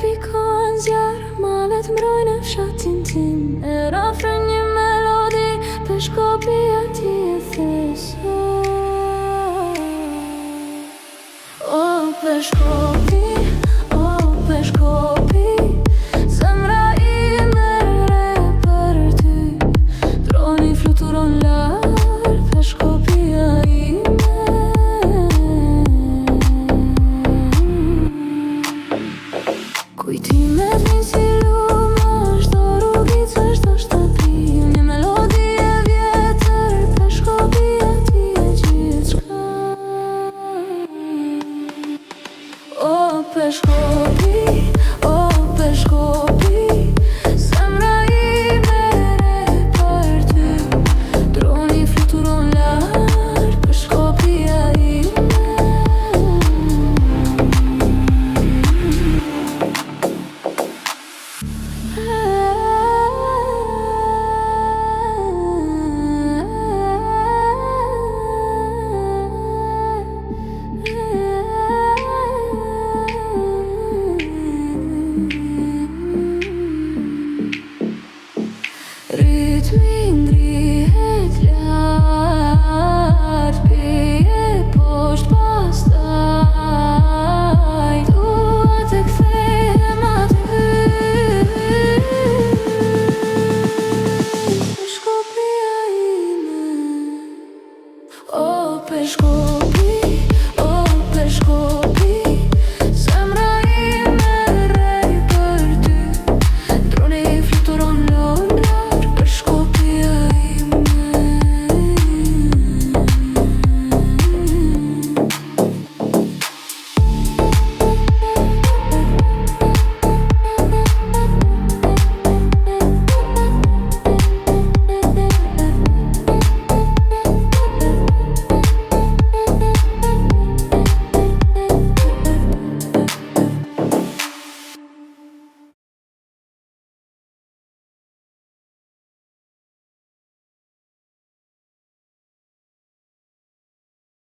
pikon zjarë, malet mbrojnë fshatin tim. E rafrën një melodi, për shkopi ati e thesë. O, për shkopi, zemra ime re për ty. Droni fluturon larë, për shkopia ime. Kujtimet një si lu